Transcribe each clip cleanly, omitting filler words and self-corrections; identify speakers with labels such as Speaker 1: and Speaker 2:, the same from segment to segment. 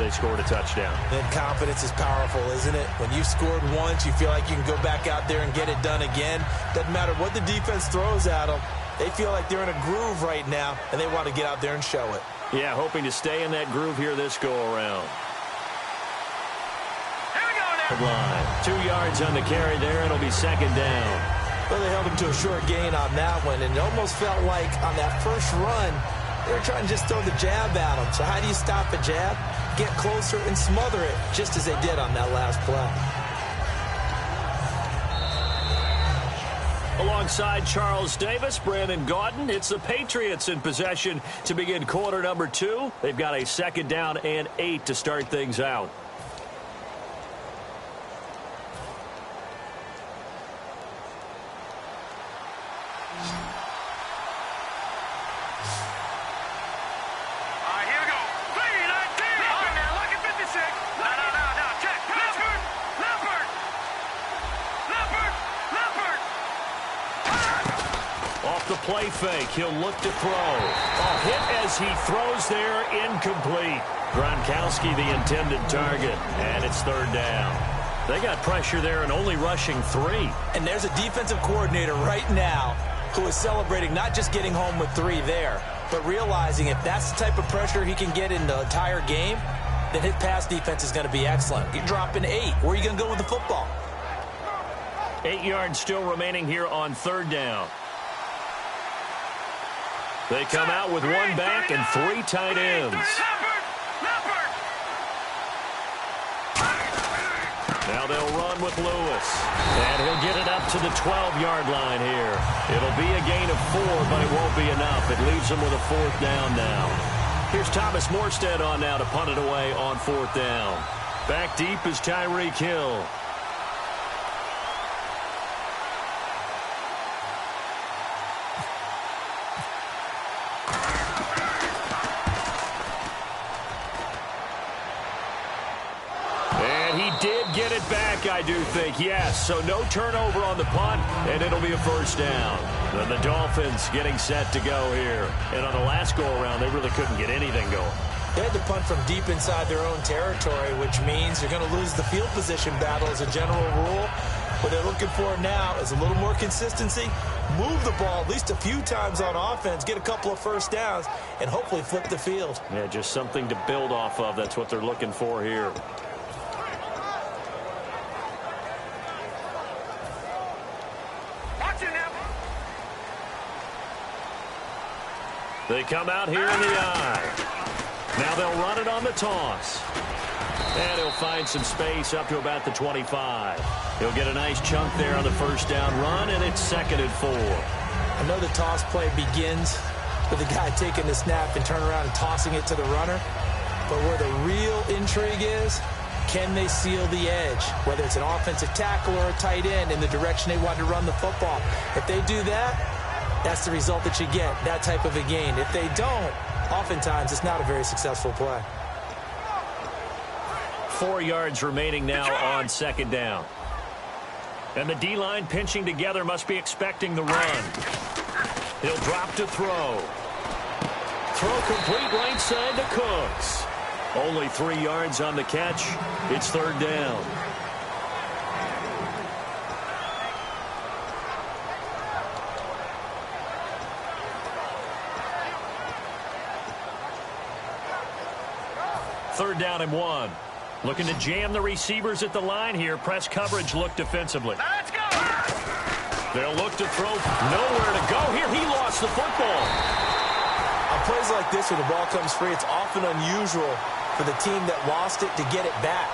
Speaker 1: they scored a touchdown.
Speaker 2: And confidence is powerful, isn't it? When you've scored once, you feel like you can go back out there and get it done again. Doesn't matter what the defense throws at them. They feel like they're in a groove right now, and they want to get out there and show it.
Speaker 1: Yeah, hoping to stay in that groove here this go-around.
Speaker 3: Here we go now.
Speaker 1: Line. 2 yards on the carry there. It'll be second down.
Speaker 2: Well, they held him to a short gain on that one, and it almost felt like on that first run, they were trying to just throw the jab at him. So how do you stop a jab? Get closer and smother it, just as they did on that last play.
Speaker 1: Alongside Charles Davis, Brandon Gaudin, it's the Patriots in possession to begin quarter number 2. They've got a second down and 8 to start things out. Play fake. He'll look to throw. A hit as he throws there, incomplete. Gronkowski the intended target, and it's third down. They got pressure there and only rushing 3.
Speaker 2: And there's a defensive coordinator right now who is celebrating not just getting home with 3 there, but realizing if that's the type of pressure he can get in the entire game, then his pass defense is going to be excellent. You're dropping 8. Where are you going to go with the football?
Speaker 1: 8 yards still remaining here on third down. They come out with 1 back and 3 tight ends. Now they'll run with Lewis. And he'll get it up to the 12-yard line here. It'll be a gain of 4, but it won't be enough. It leaves them with a 4th down now. Here's Thomas Morstead on now to punt it away on 4th down. Back deep is Tyreek Hill. Get it back, I do think, yes. So no turnover on the punt, and it'll be a first down. And the Dolphins getting set to go here. And on the last go-around, they really couldn't get anything going.
Speaker 2: They had to punt from deep inside their own territory, which means they're going to lose the field position battle as a general rule. What they're looking for now is a little more consistency, move the ball at least a few times on offense, get a couple of first downs, and hopefully flip the field.
Speaker 1: Yeah, just something to build off of. That's what they're looking for here. They come out here in the eye. Now they'll run it on the toss. And he'll find some space up to about the 25. He'll get a nice chunk there on the first down run, and it's 2nd and 4.
Speaker 2: I know the toss play begins with the guy taking the snap and turn around and tossing it to the runner. But where the real intrigue is, can they seal the edge? Whether it's an offensive tackle or a tight end in the direction they want to run the football. If they do that, that's the result that you get, that type of a gain. If they don't, oftentimes it's not a very successful play.
Speaker 1: 4 yards remaining now on 2nd down. And the D-line pinching together must be expecting the run. He'll drop to throw. Throw complete right side to Cooks. Only 3 yards on the catch. It's third down. Third down and 1. Looking to jam the receivers at the line here. Press coverage look defensively.
Speaker 3: Let's go!
Speaker 1: They'll look to throw. Nowhere to go here. He lost the football.
Speaker 2: On plays like this where the ball comes free, it's often unusual for the team that lost it to get it back.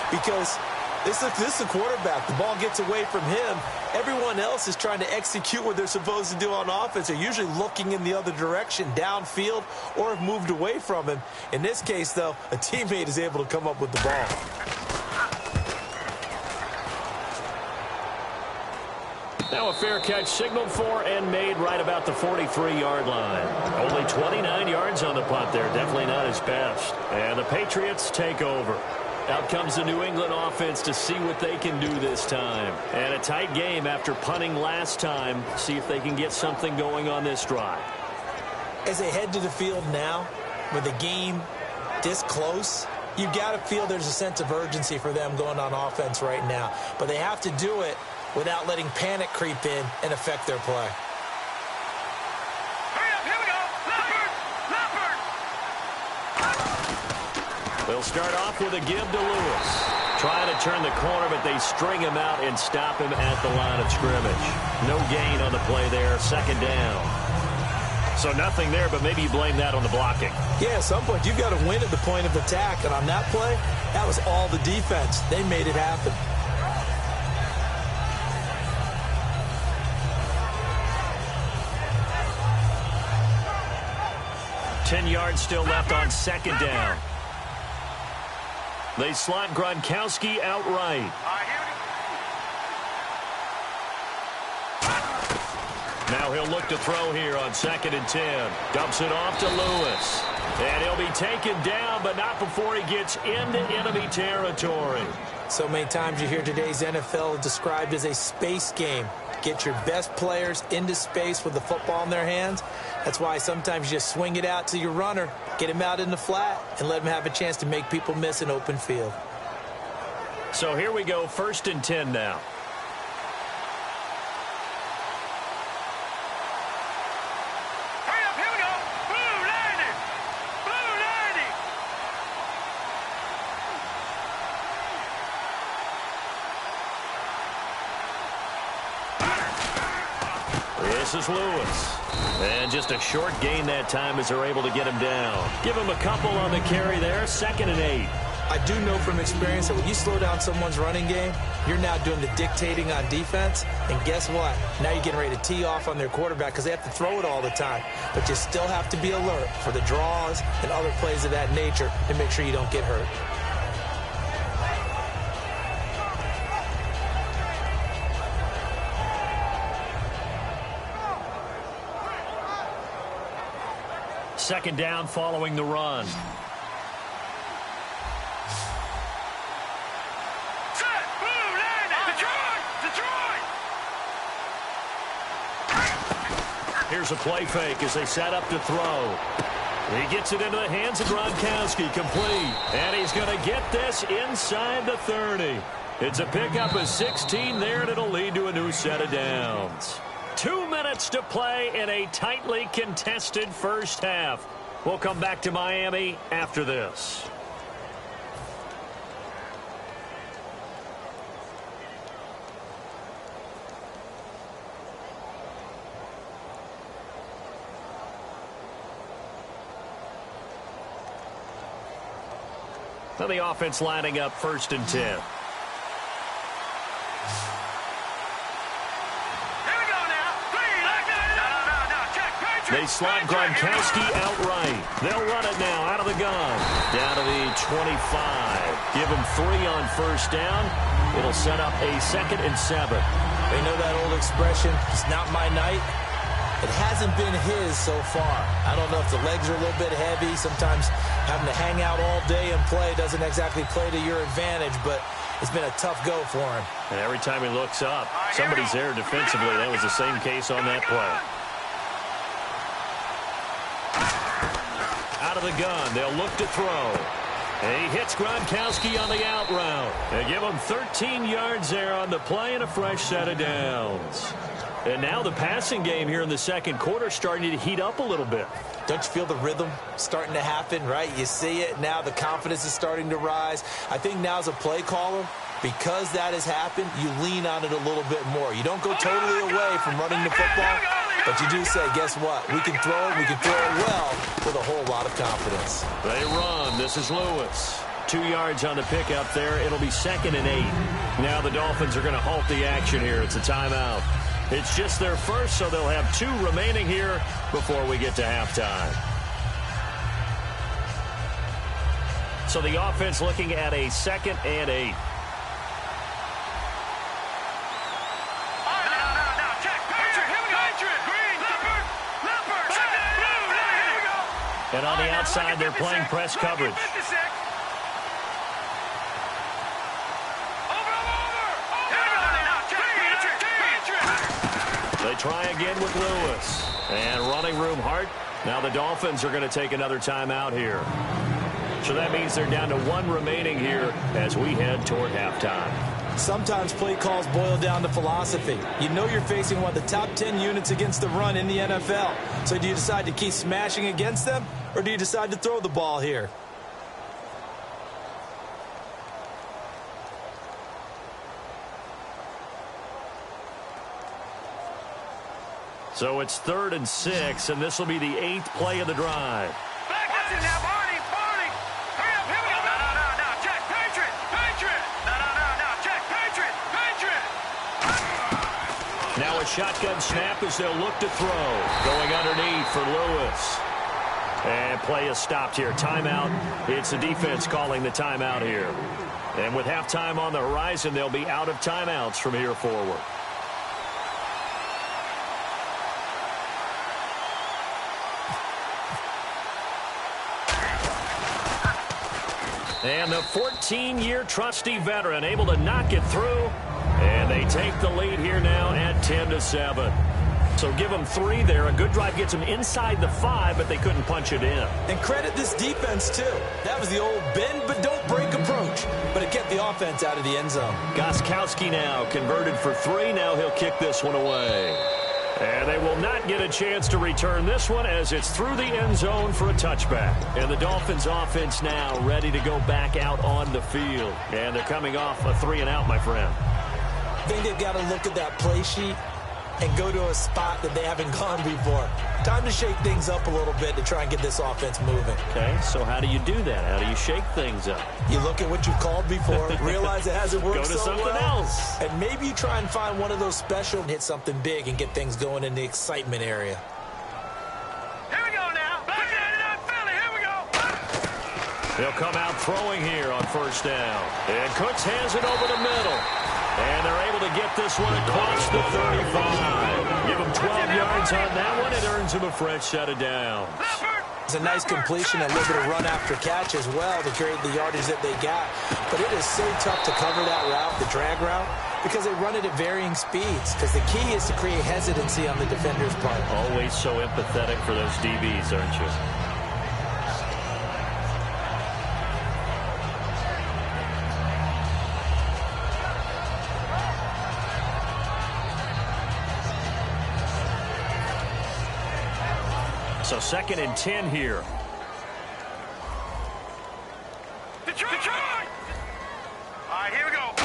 Speaker 2: Because this is the quarterback. The ball gets away from him. Everyone else is trying to execute what they're supposed to do on offense. They're usually looking in the other direction, downfield, or have moved away from him. In this case, though, a teammate is able to come up with the ball.
Speaker 1: Now a fair catch signaled for and made right about the 43-yard line. Only 29 yards on the punt there. Definitely not his best. And the Patriots take over. Out comes the New England offense to see what they can do this time. And a tight game after punting last time. See if they can get something going on this drive.
Speaker 2: As they head to the field now, with the game this close, You've got to feel there's a sense of urgency for them going on offense right now. But they have to do it without letting panic creep in and affect their play.
Speaker 3: Here we go. Leopard.
Speaker 1: They'll start off with a give to Lewis. Trying to turn the corner, but they string him out and stop him at the line of scrimmage. No gain on the play there, second down. So nothing there, but maybe you blame that on the blocking.
Speaker 2: Yeah, at some point, you've got to win at the point of attack. And on that play, that was all the defense. They made it happen.
Speaker 1: Ten yards still left on second down. They slot Gronkowski outright. Now he'll look to throw here on 2nd and 10. Dumps it off to Lewis. And he'll be taken down, but not before he gets into enemy territory.
Speaker 2: So many times you hear today's NFL described as a space game. Get your best players into space with the football in their hands. That's why sometimes you just swing it out to your runner, get him out in the flat, and let him have a chance to make people miss an open field.
Speaker 1: So here we go, 1st and 10 now.
Speaker 3: Hurry up, here we go. Blue 90. Blue 90.
Speaker 1: This is Lewis. And just a short gain that time as they're able to get him down. Give him a couple on the carry there, 2nd and 8.
Speaker 2: I do know from experience that when you slow down someone's running game, you're now doing the dictating on defense. And guess what? Now you're getting ready to tee off on their quarterback because they have to throw it all the time. But you still have to be alert for the draws and other plays of that nature to make sure you don't get hurt.
Speaker 1: Second down following the run.
Speaker 3: Set. Blue 90. Detroit.
Speaker 1: Here's a play fake as they set up to throw. He gets it into the hands of Gronkowski, complete. And he's going to get this inside the 30. It's a pickup of 16 there, and it'll lead to a new set of downs. 2 minutes to play in a tightly contested first half. We'll come back to Miami after this. Now the offense lining up 1st and 10. They slot Gronkowski outright. They'll run it now out of the gun. Down to the 25. Give him 3 on 1st down. It'll set up a 2nd and 7.
Speaker 2: They know that old expression, it's not my night. It hasn't been his so far. I don't know if the legs are a little bit heavy. Sometimes having to hang out all day and play doesn't exactly play to your advantage, but it's been a tough go for him.
Speaker 1: And every time he looks up, somebody's there defensively. That was the same case on that play. Out of the gun, they'll look to throw. And he hits Gronkowski on the out route. They give him 13 yards there on the play and a fresh set of downs. And now the passing game here in the second quarter starting to heat up a little bit.
Speaker 2: Don't you feel the rhythm starting to happen, right? You see it now. The confidence is starting to rise. I think now as a play caller, because that has happened, you lean on it a little bit more. You don't go totally away from running the football, but you do say, guess what? We can throw it. We can throw it well with a whole lot of confidence.
Speaker 1: They run. This is Lewis. 2 yards on the pickup there. It'll be 2nd and 8. Now the Dolphins are going to halt the action here. It's a timeout. It's just their first, so they'll have 2 remaining here before we get to halftime. So the offense looking at a 2nd and 8. And on the outside, they're playing press coverage. They try again with Lewis. And running room Hart. Now the Dolphins are going to take another timeout here. So that means they're down to 1 remaining here as we head toward halftime.
Speaker 2: Sometimes play calls boil down to philosophy. You know you're facing one of the top 10 units against the run in the NFL. So do you decide to keep smashing against them, or do you decide to throw the ball here?
Speaker 1: So it's 3rd and 6, and this will be the 8th play of the drive.
Speaker 3: Back up now, Barney. Hurry up, here we go. No, check, Patriot. No, check, Patriot.
Speaker 1: Now a shotgun snap as they'll look to throw. Going underneath for Lewis. And play is stopped here. Timeout. It's the defense calling the timeout here. And with halftime on the horizon, they'll be out of timeouts from here forward. And the 14-year trusty veteran able to knock it through. And they take the lead here now at 10-7. So give them 3 there. A good drive gets them inside the 5, but they couldn't punch it in.
Speaker 2: And credit this defense, too. That was the old bend but don't break approach. But it kept the offense out of the end zone.
Speaker 1: Gostkowski now converted for 3. Now he'll kick this one away. And they will not get a chance to return this one as it's through the end zone for a touchback. And the Dolphins offense now ready to go back out on the field. And they're coming off a 3-and-out, my friend.
Speaker 2: I think they've got to look at that play sheet and go to a spot that they haven't gone before. Time to shake things up a little bit to try and get this offense moving.
Speaker 1: Okay, so how do you do that? How do you shake things up?
Speaker 2: You look at what you've called before, realize it hasn't worked
Speaker 1: Go to
Speaker 2: so
Speaker 1: something
Speaker 2: well,
Speaker 1: else.
Speaker 2: and maybe you try and find one of those special and hit something big and get things going in the excitement area.
Speaker 3: Here we go now. Back at it on Philly. Here we go.
Speaker 1: They'll come out throwing here on 1st down. And Cooks has it over the middle. And they're able to get this one across the 35. Give them 12 yards on that one. It earns them a fresh set of downs.
Speaker 2: It's a nice completion and a little bit of run after catch as well to create the yardage that they got. But it is so tough to cover that route, the drag route, because they run it at varying speeds. Because the key is to create hesitancy on the defender's part.
Speaker 1: Always so empathetic for those DBs, aren't you? So 2nd and 10 here.
Speaker 3: Detroit! All right, here we go.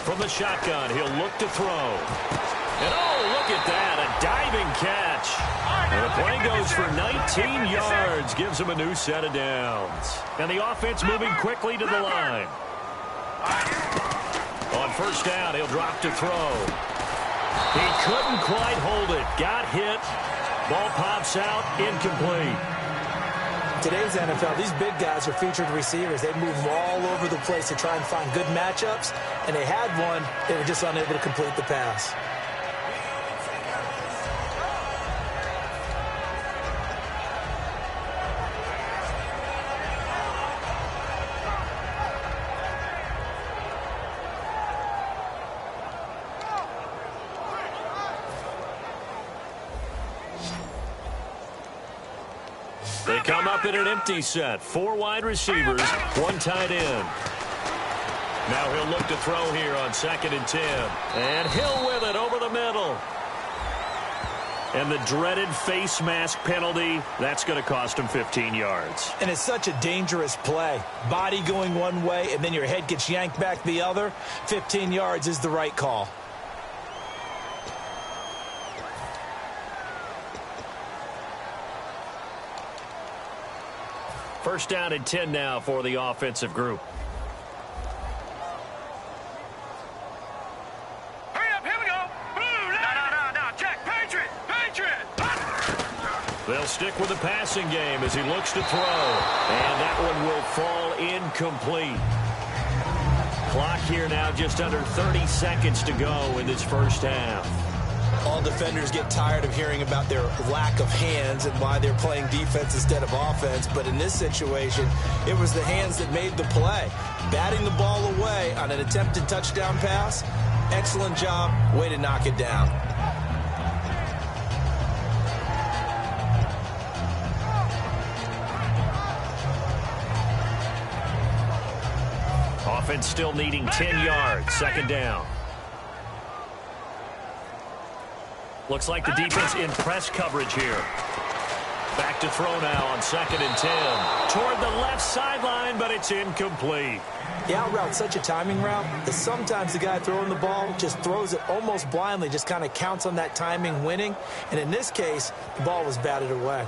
Speaker 1: From the shotgun, he'll look to throw. And oh, look at that, a diving catch. And the play goes for 19 yards, gives him a new set of downs. And the offense moving quickly to the line. On 1st down, he'll drop to throw. He couldn't quite hold it. Got hit. Ball pops out, incomplete.
Speaker 2: Today's NFL, these big guys are featured receivers. They move all over the place to try and find good matchups, and they had one. They were just unable to complete the pass.
Speaker 1: They come up in an empty set. 4 wide receivers, 1 tight end. Now he'll look to throw here on 2nd and 10. And Hill with it over the middle. And the dreaded face mask penalty, that's going to cost him 15 yards.
Speaker 2: And it's such a dangerous play. Body going one way, and then your head gets yanked back the other. 15 yards is the right call.
Speaker 1: First down and 10 now for the offensive group.
Speaker 3: Hurry up, here we go. No, check, Patriot.
Speaker 1: They'll stick with the passing game as he looks to throw. And that one will fall incomplete. Clock here now just under 30 seconds to go in this first half.
Speaker 2: All defenders get tired of hearing about their lack of hands and why they're playing defense instead of offense. But in this situation, it was the hands that made the play. Batting the ball away on an attempted touchdown pass. Excellent job. Way to knock it down.
Speaker 1: offense still needing 10 yards. Second down. Looks like the defense in press coverage here. Back to throw now on 2nd and 10. Toward the left sideline, but it's incomplete.
Speaker 2: The out route's such a timing route that sometimes the guy throwing the ball just throws it almost blindly, just kind of counts on that timing winning. And in this case, the ball was batted away.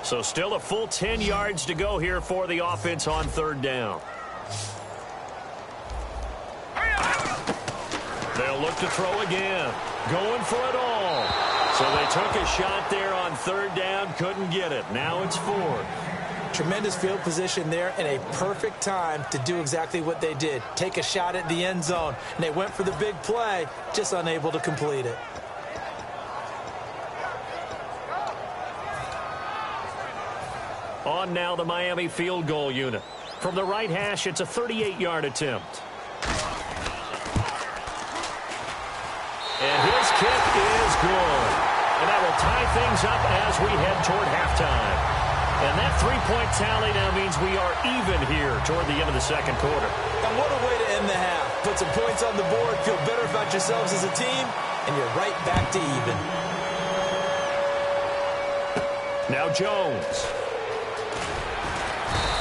Speaker 1: So still a full 10 yards to go here for the offense on 3rd down. They'll look to throw again. Going for it all. So they took a shot there on 3rd down. Couldn't get it. Now it's 4th.
Speaker 2: Tremendous field position there and a perfect time to do exactly what they did. Take a shot at the end zone. And they went for the big play, just unable to complete it.
Speaker 1: On now the Miami field goal unit. From the right hash, it's a 38-yard attempt. And his kick is good. And that will tie things up as we head toward halftime. And that three-point tally now means we are even here toward the end of the 2nd quarter.
Speaker 2: And what a way to end the half. Put some points on the board, feel better about yourselves as a team, and you're right back to even.
Speaker 1: Now Jones.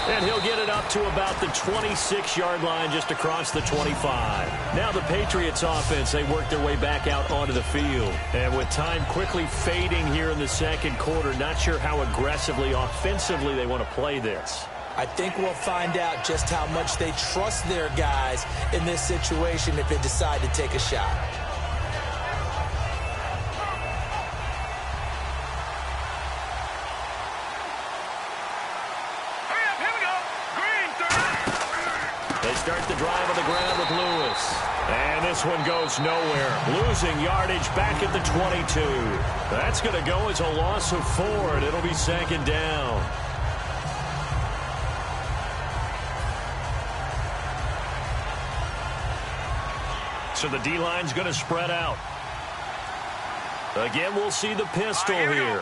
Speaker 1: And he'll get it up to about the 26-yard line, just across the 25. Now the Patriots offense, they work their way back out onto the field. And with time quickly fading here in the 2nd quarter, not sure how aggressively, offensively they want to play this.
Speaker 2: I think we'll find out just how much they trust their guys in this situation if they decide to take a shot.
Speaker 1: Start the drive on the ground with Lewis. And this one goes nowhere. Losing yardage back at the 22. That's going to go as a loss of 4, and it'll be 2nd down. So the D-line's going to spread out. Again, we'll see the pistol here.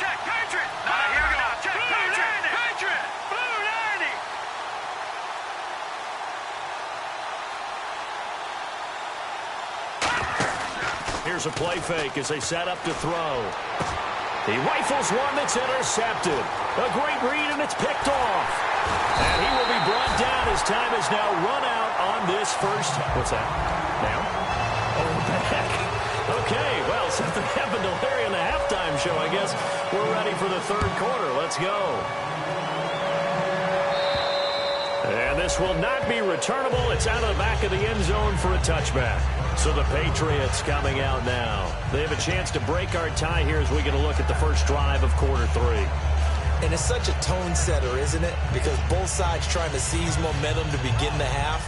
Speaker 3: Check, Patriot. Here we go. Check, Patriot. Patriot. Blue 90.
Speaker 1: Here's a play fake as they set up to throw. He rifles one that's intercepted. A great read, and it's picked off. And he will be brought down as time is now run out on this first. What's that? Now? Oh, what the heck? Okay, well, something happened to Larry in the halftime show, I guess. We're ready for the 3rd quarter. Let's go. And this will not be returnable. It's out of the back of the end zone for a touchback. So the Patriots coming out now. They have a chance to break our tie here as we get a look at the first drive of quarter 3.
Speaker 2: And it's such a tone setter, isn't it? Because both sides trying to seize momentum to begin the half.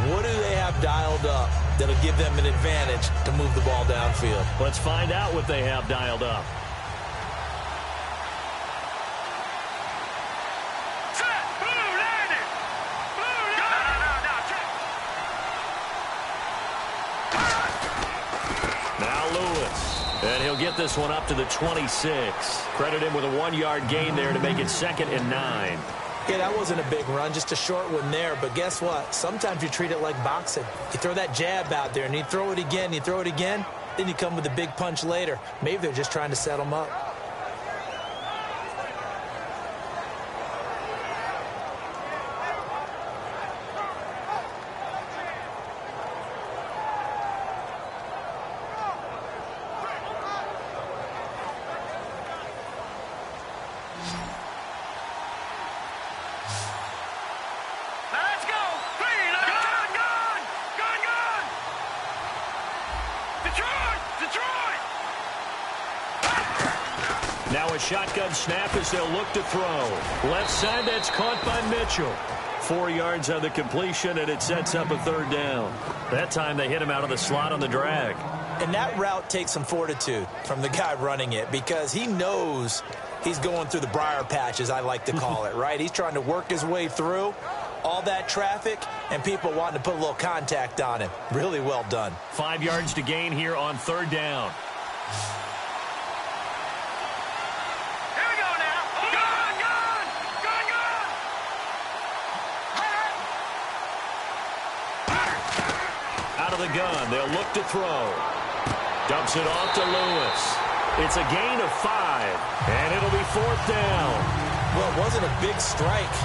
Speaker 2: What do they have dialed up that'll give them an advantage to move the ball downfield?
Speaker 1: Let's find out what they have dialed up. And he'll get this one up to the 26. Credit him with a 1-yard gain there to make it 2nd and 9.
Speaker 2: Yeah, that wasn't a big run, just a short one there. But guess what? Sometimes you treat it like boxing. You throw that jab out there, and you throw it again, then you come with a big punch later. Maybe they're just trying to set them up.
Speaker 1: Now a shotgun snap as they'll look to throw. Left side, that's caught by Mitchell. 4 yards on the completion, and it sets up a third down. That time they hit him out of the slot on the drag.
Speaker 2: And that route takes some fortitude from the guy running it because he knows he's going through the briar patch, as I like to call it, right? He's trying to work his way through all that traffic and people wanting to put a little contact on him. Really well done.
Speaker 1: 5 yards to gain here on third down.
Speaker 3: Here we go now. Gun!
Speaker 1: Out of the gun, they'll look to throw. Dumps it off to Lewis. It's a gain of 5, and it'll be fourth down.
Speaker 2: Well, it wasn't a big strike,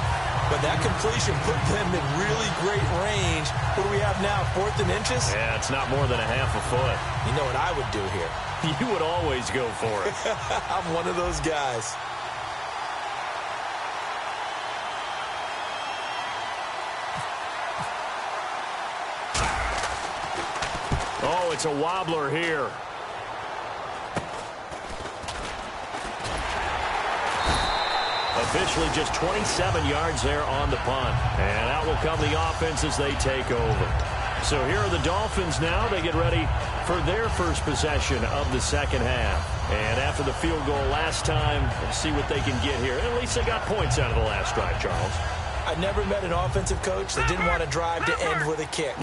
Speaker 2: but that completion put them in really great range. What do we have now, 4th and inches?
Speaker 1: Yeah, it's not more than a half a foot.
Speaker 2: You know what I would do here?
Speaker 1: You would always go for it.
Speaker 2: I'm one of those guys.
Speaker 1: Oh, it's a wobbler here. Officially just 27 yards there on the punt. And out will come the offense as they take over. So here are the Dolphins now. They get ready for their first possession of the second half. And after the field goal last time, let's see what they can get here. At least they got points out of the last drive, Charles.
Speaker 2: I never met an offensive coach that didn't want to drive to end with a kick.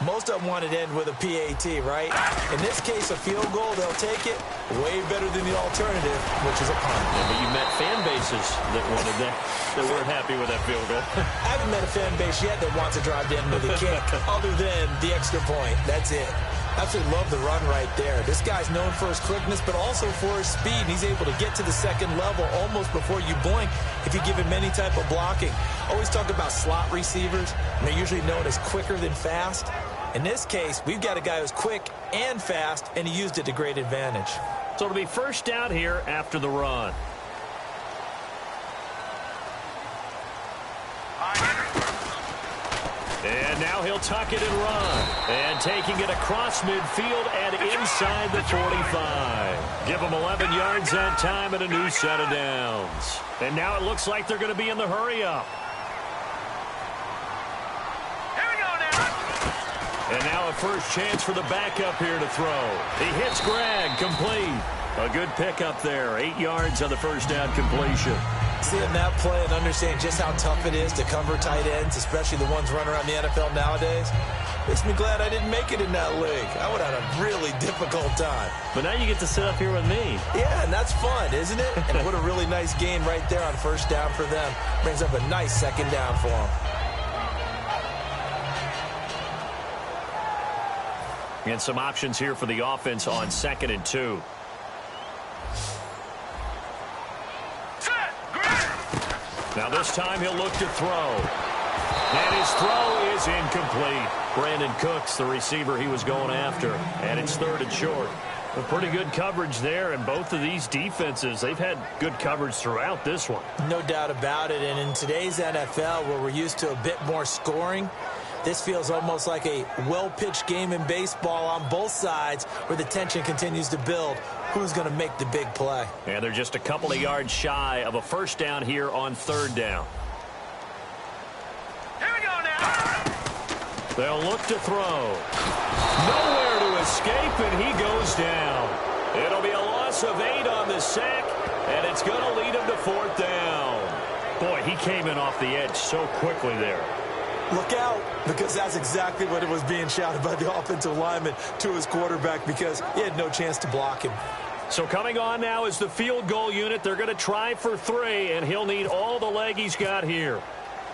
Speaker 2: Most of them wanted to end with a PAT, right? In this case, a field goal, they'll take it. Way better than the alternative, which is a punt.
Speaker 1: Yeah, but you met fan bases that wanted that weren't happy with that field goal.
Speaker 2: I haven't met a fan base yet that wants to drive to end with a kick, other than the extra point. That's it. Absolutely love the run right there. This guy's known for his quickness, but also for his speed. And he's able to get to the second level almost before you blink if you give him any type of blocking. Always talk about slot receivers, and they're usually known as quicker than fast. In this case, we've got a guy who's quick and fast, and he used it to great advantage.
Speaker 1: So it'll be first down here after the run. And now he'll tuck it and run. And taking it across midfield and inside the 45. Give them 11 yards that time and a new set of downs. And now it looks like they're going to be in the hurry-up.
Speaker 3: Here we go now.
Speaker 1: And now a first chance for the backup here to throw. He hits Greg, complete. A good pickup there. 8 yards on the first down completion.
Speaker 2: Seeing that play and understanding just how tough it is to cover tight ends, especially the ones running around the NFL nowadays, makes me glad I didn't make it in that league. I would have had a really difficult time.
Speaker 1: But now you get to sit up here with me.
Speaker 2: Yeah, and that's fun, isn't it? And what a really nice gain right there on first down for them. Brings up a nice second down for them.
Speaker 1: And some options here for the offense on 2nd and 2. Now this time he'll look to throw. And his throw is incomplete. Brandon Cooks, the receiver he was going after. And it's 3rd and short. A pretty good coverage there, and both of these defenses, they've had good coverage throughout this one.
Speaker 2: No doubt about it. And in today's NFL, where we're used to a bit more scoring, this feels almost like a well-pitched game in baseball on both sides where the tension continues to build. Who's going to make the big play?
Speaker 1: And they're just a couple of yards shy of a first down here on 3rd down.
Speaker 3: Here we go now.
Speaker 1: They'll look to throw. Nowhere to escape, and he goes down. It'll be a loss of 8 on the sack, and it's going to lead him to 4th down. Boy, he came in off the edge so quickly there.
Speaker 2: Look out, because that's exactly what it was being shouted by the offensive lineman to his quarterback, because he had no chance to block him.
Speaker 1: So coming on now is the field goal unit. They're going to try for 3, and he'll need all the leg he's got here.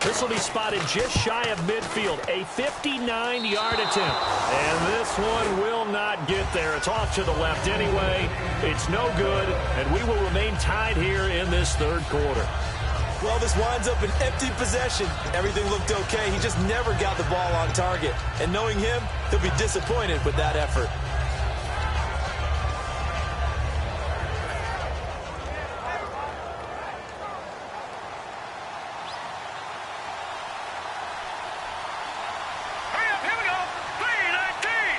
Speaker 1: This will be spotted just shy of midfield, a 59-yard attempt. And this one will not get there. It's off to the left anyway. It's no good, and we will remain tied here in this 3rd quarter.
Speaker 2: Well, this winds up an empty possession. Everything looked okay. He just never got the ball on target. And knowing him, he'll be disappointed with that effort.
Speaker 3: Hurry up, here we go. 3-19.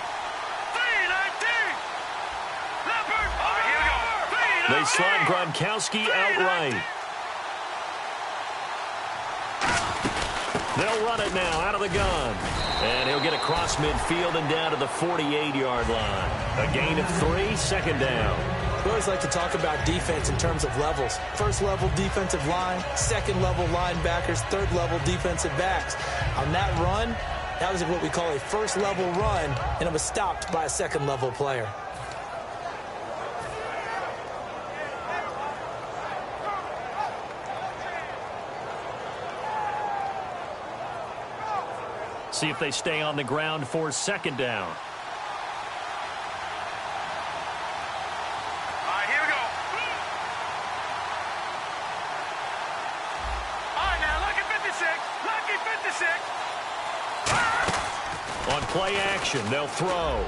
Speaker 3: 3-19. Leopard. Over here we go. 3-19.
Speaker 1: They slot Gronkowski outright. They'll run it now out of the gun. And he'll get across midfield and down to the 48-yard line. A gain of 3, second down.
Speaker 2: We always like to talk about defense in terms of levels. First level defensive line, second level linebackers, third level defensive backs. On that run, that was what we call a first level run, and it was stopped by a second level player.
Speaker 1: See if they stay on the ground for second down.
Speaker 3: All right, here we go. All right, now, lucky 56. Lucky 56.
Speaker 1: On play action, they'll throw.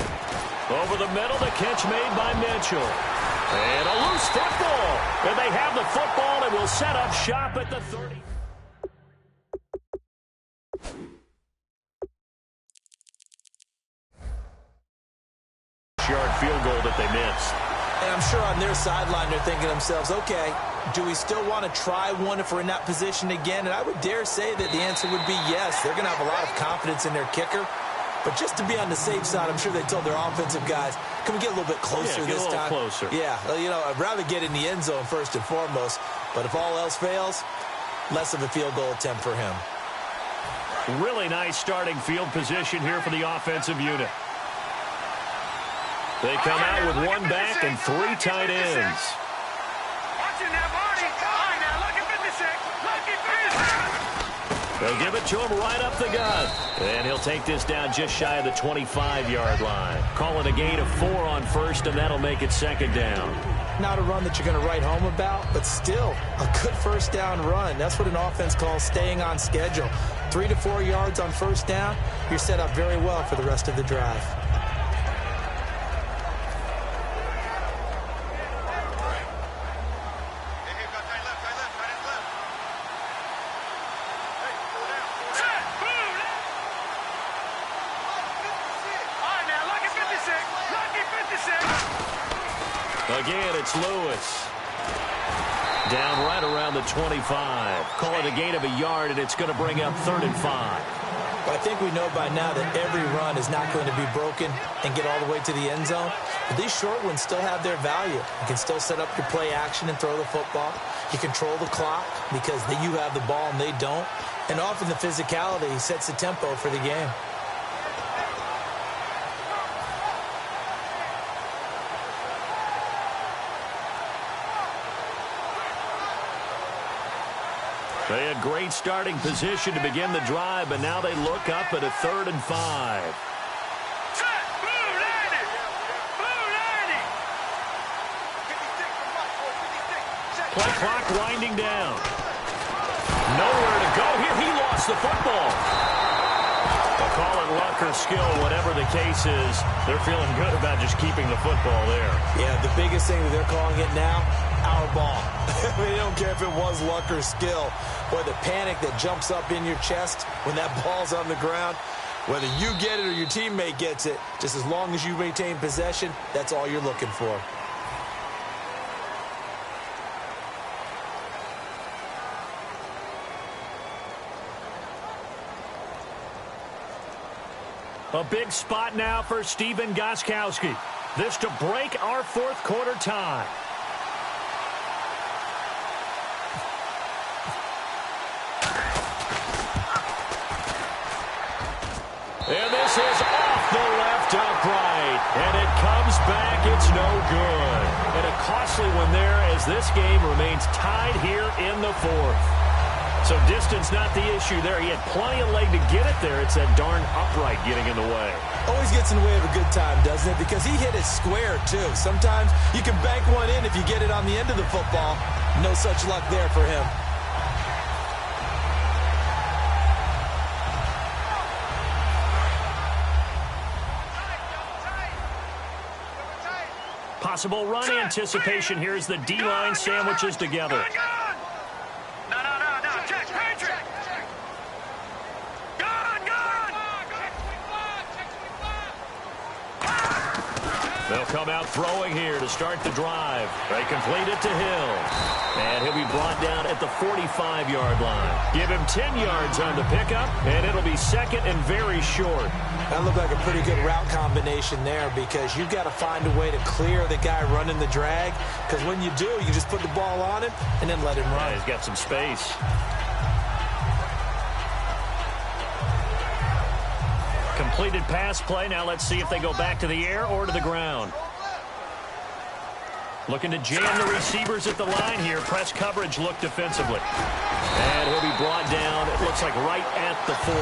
Speaker 1: Over the middle, the catch made by Mitchell. And a loose football. And they have the football and will set up shop at the 30. Yard field goal that they missed.
Speaker 2: And I'm sure on their sideline they're thinking to themselves, okay, do we still want to try one if we're in that position again? And I would dare say that the answer would be yes. They're going to have a lot of confidence in their kicker. But just to be on the safe side, I'm sure they told their offensive guys, can we get a little bit closer this time?
Speaker 1: Closer.
Speaker 2: Yeah, you know, I'd rather get in the end zone first and foremost. But if all else fails, less of a field goal attempt for him.
Speaker 1: Really nice starting field position here for the offensive unit. They come out with one back and 3 tight ends.
Speaker 3: Watching that body. All right, now, lucky 56. Lucky 56.
Speaker 1: They'll give it to him right up the gut. And he'll take this down just shy of the 25-yard line. Call it a gain of 4 on first, and that'll make it second down.
Speaker 2: Not a run that you're going to write home about, but still a good first down run. That's what an offense calls staying on schedule. 3 to 4 yards on first down, you're set up very well for the rest of the drive.
Speaker 1: Again, it's Lewis. Down right around the 25. Call it a gain of a yard, and it's going to bring up 3rd and 5.
Speaker 2: Well, I think we know by now that every run is not going to be broken and get all the way to the end zone. But these short ones still have their value. You can still set up your play action and throw the football. You control the clock because you have the ball and they don't. And often the physicality sets the tempo for the game.
Speaker 1: They had great starting position to begin the drive, but now they look up at a 3rd and 5.
Speaker 3: Set, blue 90. Blue 90.
Speaker 1: Play clock winding down. Nowhere to go here. He lost the football. They'll call it luck or skill, whatever the case is. They're feeling good about just keeping the football there.
Speaker 2: Yeah, the biggest thing that they're calling it now, our ball. They don't care if it was luck or skill. Boy, the panic that jumps up in your chest when that ball's on the ground, whether you get it or your teammate gets it, just as long as you maintain possession, that's all you're looking for.
Speaker 1: A big spot now for Stephen Gostkowski. This to break our 4th quarter tie. And this is off the left upright. And it comes back. It's no good. And a costly one there as this game remains tied here in the 4th. So distance not the issue there. He had plenty of leg to get it there. It's that darn upright getting in the way.
Speaker 2: Always gets in the way of a good time, doesn't it? Because he hit it square, too. Sometimes you can bank one in if you get it on the end of the football. No such luck there for him.
Speaker 1: Possible run anticipation here as the D-line sandwiches together. They'll come out throwing here to start the drive. They complete it to Hill. And he'll be brought down at the 45-yard line. Give him 10 yards on the pickup, and it'll be second and very short.
Speaker 2: That looked like a pretty good route combination there because you've got to find a way to clear the guy running the drag. Because when you do, you just put the ball on him and then let him run.
Speaker 1: Yeah, he's got some space. Completed pass play. Now let's see if they go back to the air or to the ground. Looking to jam the receivers at the line here. Press coverage look defensively. And he'll be brought down, it looks like right at the 40.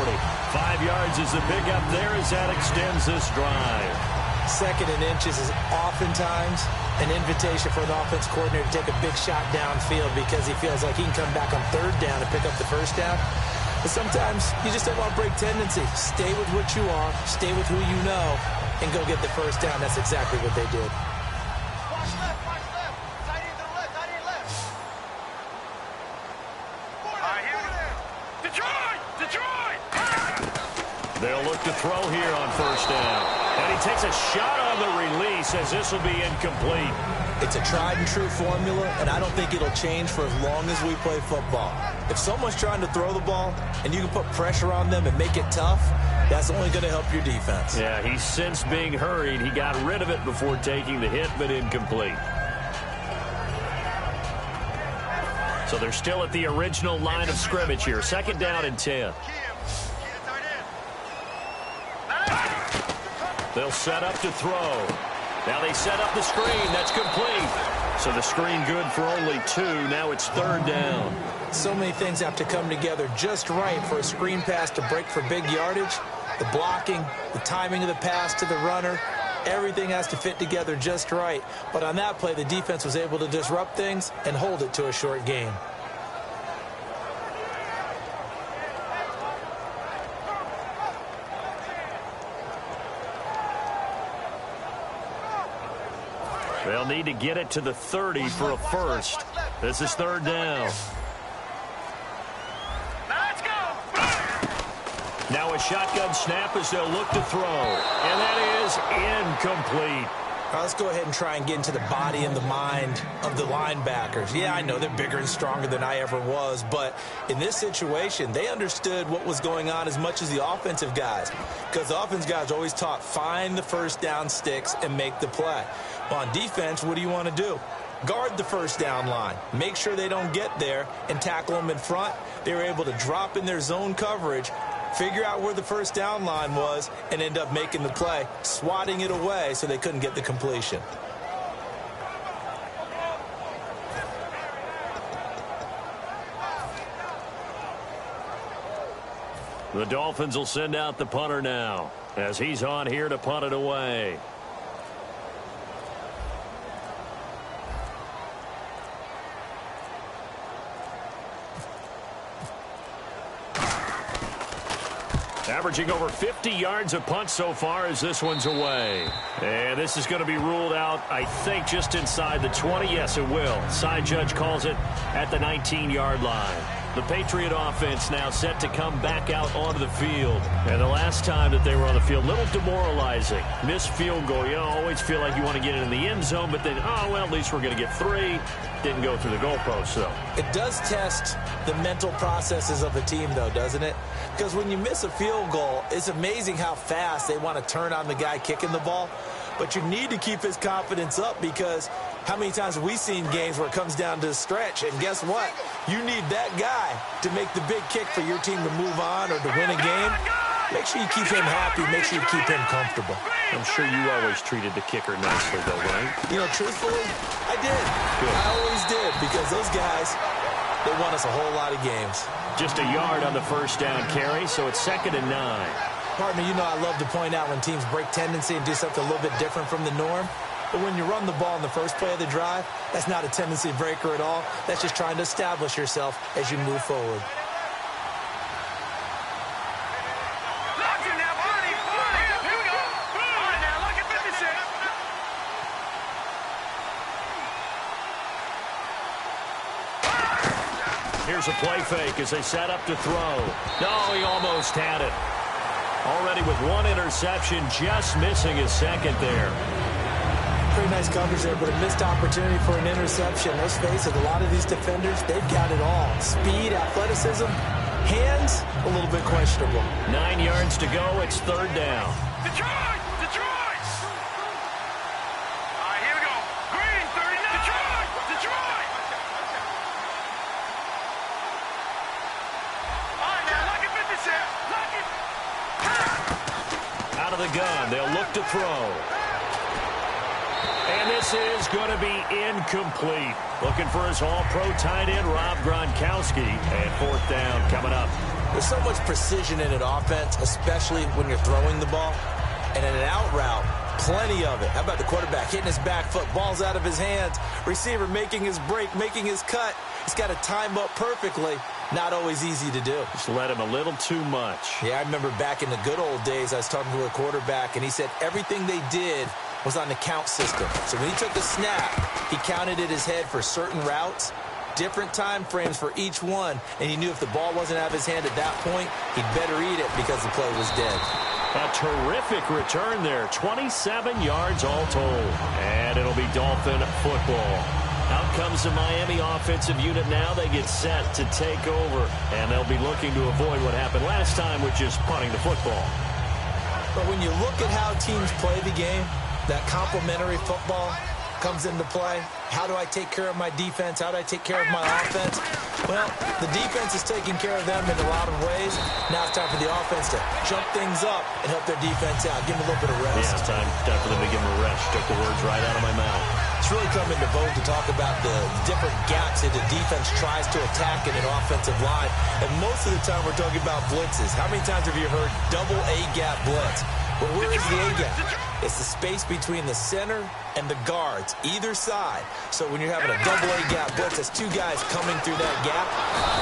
Speaker 1: 5 yards is the pickup there as that extends this drive.
Speaker 2: Second and inches is oftentimes an invitation for an offense coordinator to take a big shot downfield because he feels like he can come back on third down and pick up the first down. But sometimes you just don't want to break tendency. Stay with what you are, stay with who you know, and go get the first down. That's exactly what they did.
Speaker 3: Watch left. Tight end to the left. All right, here we go. Detroit!
Speaker 1: They'll look to throw here on first down. And he takes a shot on the release as this will be incomplete.
Speaker 2: It's a tried-and-true formula, and I don't think it'll change for as long as we play football. If someone's trying to throw the ball and you can put pressure on them and make it tough, that's only going to help your defense.
Speaker 1: Yeah, he's since being hurried. He got rid of it before taking the hit, but incomplete. So they're still at the original line of scrimmage here. Second down and 10. They'll set up to throw. Now they set up the screen. That's complete. So the screen good for only 2. Now it's third down.
Speaker 2: So many things have to come together just right for a screen pass to break for big yardage. The blocking, the timing of the pass to the runner, everything has to fit together just right. But on that play, the defense was able to disrupt things and hold it to a short game.
Speaker 1: They'll need to get it to the 30 for a first. This is third down.
Speaker 3: Let's go!
Speaker 1: Now a shotgun snap as they'll look to throw. And that is incomplete.
Speaker 2: All right, let's go ahead and try and get into the body and the mind of the linebackers. Yeah, I know they're bigger and stronger than I ever was, but in this situation, they understood what was going on as much as the offensive guys. Because the offensive guys are always taught, find the first down sticks and make the play. On defense, what do you want to do? Guard the first down line. Make sure they don't get there and tackle them in front. They were able to drop in their zone coverage, figure out where the first down line was, and end up making the play, swatting it away so they couldn't get the completion.
Speaker 1: The Dolphins will send out the punter now as he's on here to punt it away. Averaging over 50 yards a punt so far as this one's away. And this is going to be ruled out, I think, just inside the 20. Yes, it will. Side judge calls it at the 19-yard line. The Patriot offense now set to come back out onto the field. And the last time that they were on the field, a little demoralizing. Missed field goal. You always feel like you want to get it in the end zone, but then, oh, well, at least we're going to get 3. Didn't go through the goalpost, though.
Speaker 2: It does test the mental processes of a team, though, doesn't it? Because when you miss a field goal, it's amazing how fast they want to turn on the guy kicking the ball. But you need to keep his confidence up because how many times have we seen games where it comes down to a stretch? And guess what? You need that guy to make the big kick for your team to move on or to win a game. Make sure you keep him happy. Make sure you keep him comfortable.
Speaker 1: I'm sure you always treated the kicker nicely, though, right?
Speaker 2: You know, truthfully, I did.
Speaker 1: Good.
Speaker 2: I always did because those guys, they won us a whole lot of games.
Speaker 1: Just a yard on the first down carry, so it's 2nd and 9.
Speaker 2: Partner, you know I love to point out when teams break tendency and do something a little bit different from the norm. But when you run the ball in the first play of the drive, that's not a tendency breaker at all. That's just trying to establish yourself as you move forward.
Speaker 1: Here's a play fake as they set up to throw. No, he almost had it. Already with 1 interception, just missing his second there.
Speaker 2: Pretty nice coverage there, but a missed opportunity for an interception. Let's face it, a lot of these defenders, they've got it all. Speed, athleticism, hands, a little bit questionable.
Speaker 1: 9 yards to go. It's third down.
Speaker 3: Detroit! Detroit! All right, here we go. Green, 39. Detroit! Detroit! All right, now, lock it 56. Lock it.
Speaker 1: Out of the gun. They'll look to throw. And this is going to be incomplete. Looking for his all-pro tight end, Rob Gronkowski. And fourth down coming up.
Speaker 2: There's so much precision in an offense, especially when you're throwing the ball. And in an out route, plenty of it. How about the quarterback hitting his back foot, ball's out of his hands, receiver making his break, making his cut. He's got to time up perfectly. Not always easy to do.
Speaker 1: Just let him a little too much.
Speaker 2: Yeah, I remember back in the good old days, I was talking to a quarterback, and he said everything they did was on the count system. So when he took the snap, he counted in his head for certain routes, different time frames for each one, and he knew if the ball wasn't out of his hand at that point, he'd better eat it because the play was dead.
Speaker 1: A terrific return there. 27 yards all told. And it'll be Dolphin football. Out comes the Miami offensive unit now. They get set to take over, and they'll be looking to avoid what happened last time, which is punting the football.
Speaker 2: But when you look at how teams play the game, that complementary football comes into play. How do I take care of my defense? How do I take care of my offense? Well, the defense is taking care of them in a lot of ways. Now it's time for the offense to jump things up and help their defense out. Give them a little bit of rest.
Speaker 1: Yeah, it's time definitely to give them a rest. Took the words right out of my mouth.
Speaker 2: It's really come into vogue to talk about the different gaps that the defense tries to attack in an offensive line. And most of the time we're talking about blitzes. How many times have you heard double A-gap blitz? Well, where is the A-gap? It's the space between the center and the guards, either side. So when you're having a double A-gap blitz, that's two guys coming through that gap.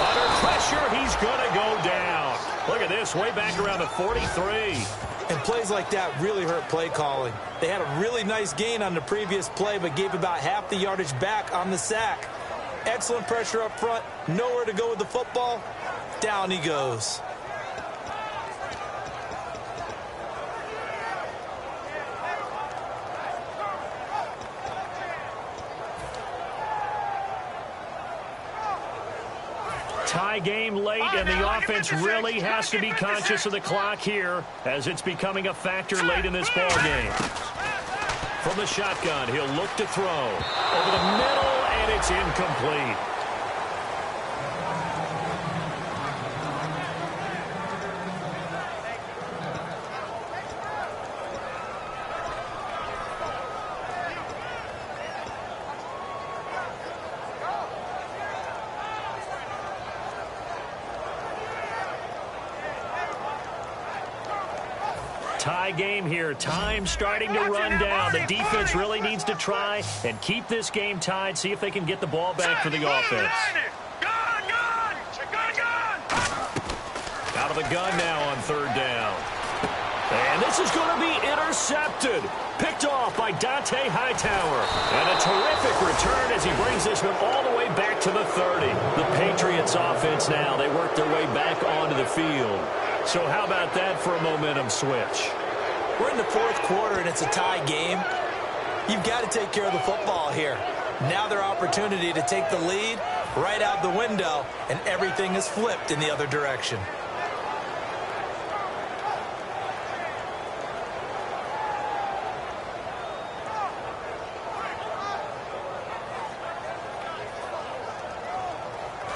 Speaker 1: Under pressure, he's going to go down. Look at this, way back around the 43.
Speaker 2: And plays like that really hurt play calling. They had a really nice gain on the previous play, but gave about half the yardage back on the sack. Excellent pressure up front, nowhere to go with the football. Down he goes.
Speaker 1: Tie game late, and the offense really has to be conscious of the clock here as it's becoming a factor late in this ball game. From the shotgun, he'll look to throw. Over the middle, and it's incomplete. Tie game here. Time starting to run down. The defense really needs to try and keep this game tied, see if they can get the ball back for the offense. Out of the gun now on third down. And this is going to be intercepted. Picked off by Dante Hightower. And a terrific return as he brings this one all the way back to the 30. The Patriots offense now, they work their way back onto the field. So how about that for a momentum switch?
Speaker 2: We're in the fourth quarter, and it's a tie game. You've got to take care of the football here. Now their opportunity to take the lead right out the window, and everything is flipped in the other direction.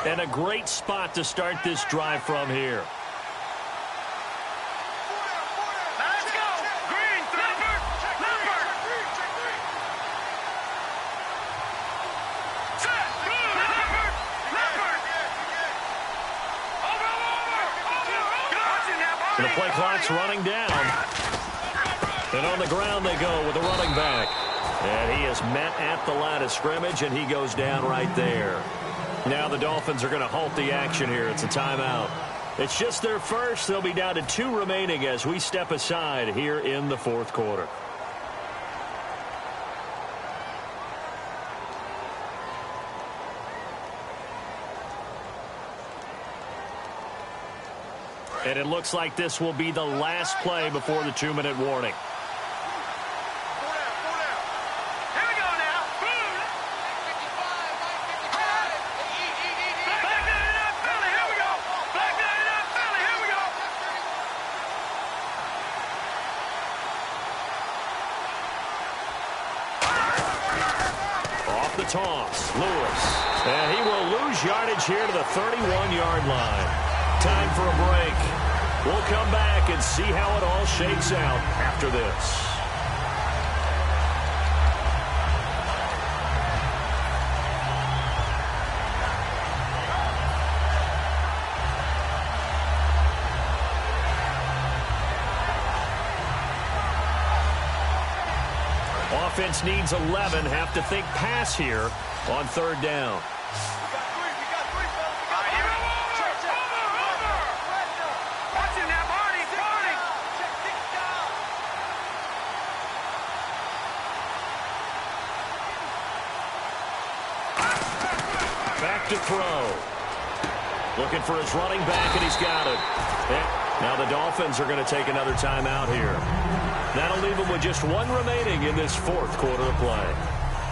Speaker 1: And a great spot to start this drive from here. The play clock's running down. And on the ground they go with the running back. And he is met at the line of scrimmage, and he goes down right there. Now the Dolphins are going to halt the action here. It's a timeout. It's just their first. They'll be down to 2 remaining as we step aside here in the fourth quarter. And it looks like this will be the last play before the 2-minute warning. Off the toss, Lewis. And he will lose yardage here to the 31-yard line. Time for a break. We'll come back and see how it all shakes out after this. Offense needs 11. Have to think pass here on third down. Back to throw. Looking for his running back, and he's got it. Now the Dolphins are going to take another timeout here. That'll leave them with just one remaining in this fourth quarter of play.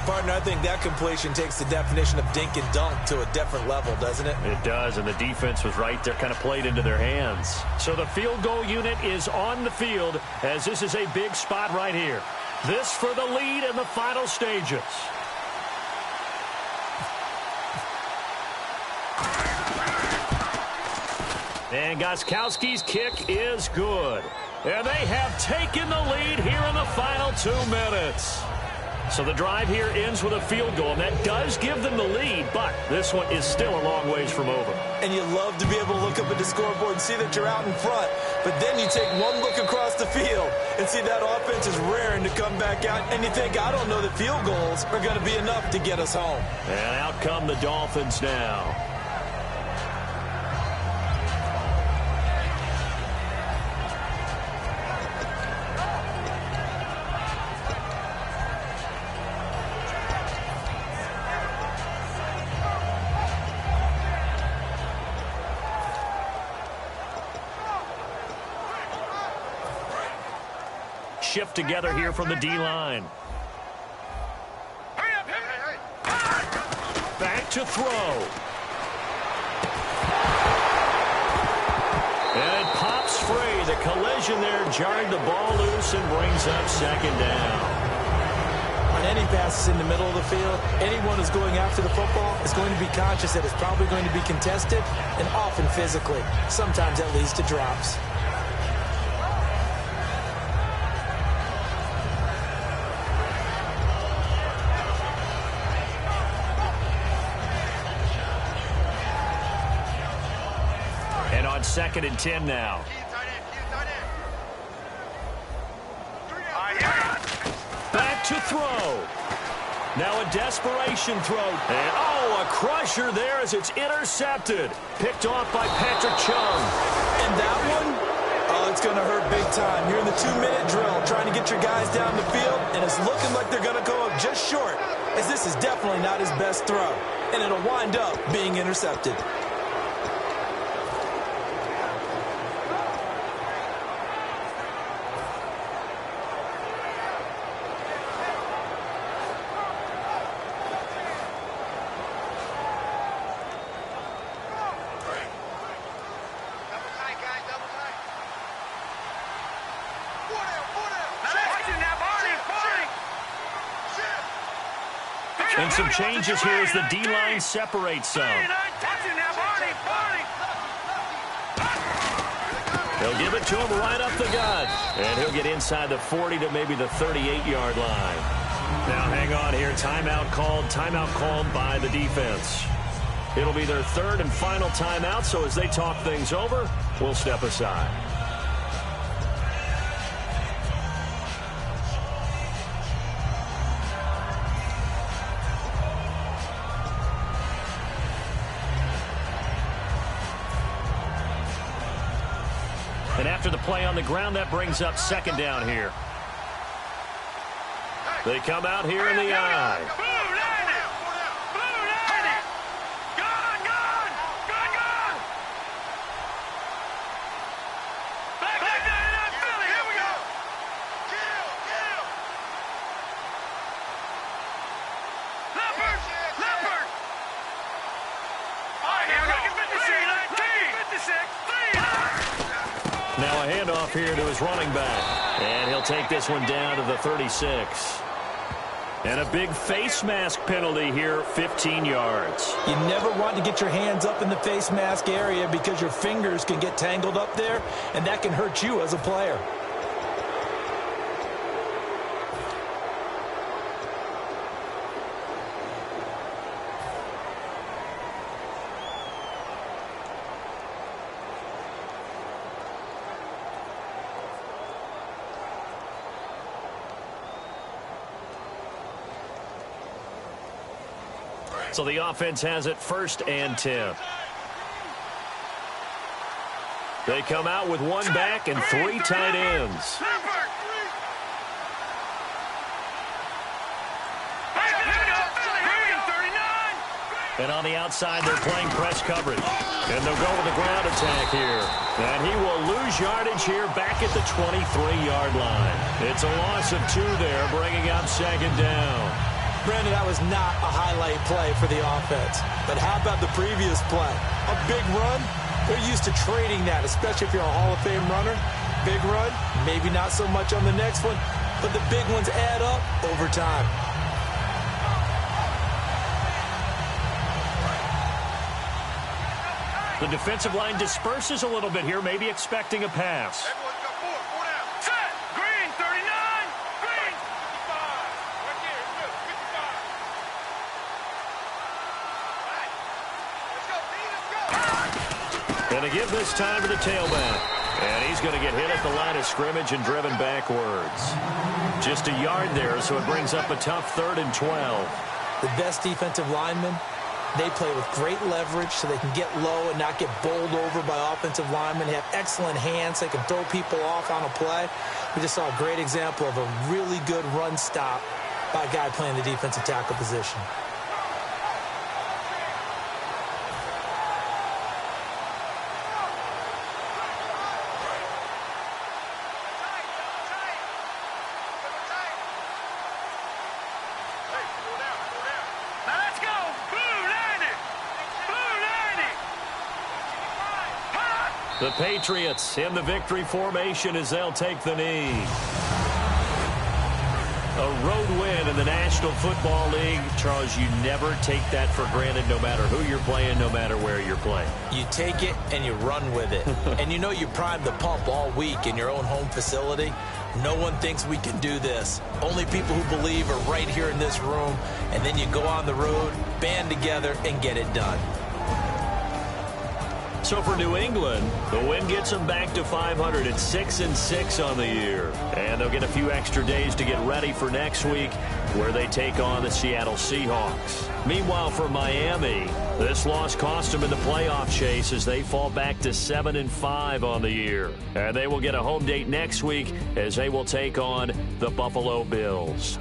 Speaker 2: Partner, I think that completion takes the definition of dink and dunk to a different level, doesn't it?
Speaker 1: It does, and the defense was right there, kind of played into their hands. So the field goal unit is on the field, as this is a big spot right here. This for the lead in the final stages. And Gostkowski's kick is good. And they have taken the lead here in the final 2 minutes. So the drive here ends with a field goal, and that does give them the lead, but this one is still a long ways from over.
Speaker 2: And you love to be able to look up at the scoreboard and see that you're out in front, but then you take one look across the field and see that offense is raring to come back out, and you think, I don't know that field goals are going to be enough to get us home.
Speaker 1: And out come the Dolphins now. Shift together here from the D-line. Back to throw. And it pops free. The collision there jarred the ball loose and brings up second down.
Speaker 2: On any passes in the middle of the field, anyone who's going after the football is going to be conscious that it's probably going to be contested, and often physically. Sometimes that leads to drops.
Speaker 1: Second and 10 now. Back to throw. Now a desperation throw. And a crusher there as it's intercepted. Picked off by Patrick Chung.
Speaker 2: And that one, it's going to hurt big time. You're in the 2-minute drill trying to get your guys down the field, and it's looking like they're going to go up just short, as this is definitely not his best throw. And it'll wind up being intercepted.
Speaker 1: And some changes here as the D-line separates some. They'll give it to him right up the gut. And he'll get inside the 40 to maybe the 38-yard line. Now hang on here. Timeout called by the defense. It'll be their third and final timeout, so as they talk things over, we'll step aside. And after the play on the ground, that brings up second down here. They come out here in the eye. Now a handoff here to his running back. And he'll take this one down to the 36. And a big face mask penalty here, 15 yards.
Speaker 2: You never want to get your hands up in the face mask area because your fingers can get tangled up there, and that can hurt you as a player.
Speaker 1: So the offense has it 1st and 10. They come out with one back and 3 tight ends. And on the outside, they're playing press coverage. And they'll go with the ground attack here. And he will lose yardage here back at the 23-yard line. It's a loss of 2 there, bringing up 2nd down.
Speaker 2: Brandon, that was not a highlight play for the offense. But how about the previous play? A big run? They're used to trading that, especially if you're a Hall of Fame runner. Big run, maybe not so much on the next one, but the big ones add up over time.
Speaker 1: The defensive line disperses a little bit here, maybe expecting a pass. And to give this time to the tailback. And he's going to get hit at the line of scrimmage and driven backwards. Just a yard there, so it brings up a tough 3rd and 12.
Speaker 2: The best defensive linemen, they play with great leverage so they can get low and not get bowled over by offensive linemen. They have excellent hands. They can throw people off on a play. We just saw a great example of a really good run stop by a guy playing the defensive tackle position.
Speaker 1: The Patriots in the victory formation as they'll take the knee. A road win in the National Football League. Charles, you never take that for granted no matter who you're playing, no matter where you're playing.
Speaker 2: You take it and you run with it. And you know you primed the pump all week in your own home facility. No one thinks we can do this. Only people who believe are right here in this room. And then you go on the road, band together, and get it done.
Speaker 1: So for New England, the win gets them back to 500 at 6-6 on the year. And they'll get a few extra days to get ready for next week where they take on the Seattle Seahawks. Meanwhile, for Miami, this loss cost them in the playoff chase as they fall back to 7-5 on the year. And they will get a home date next week as they will take on the Buffalo Bills.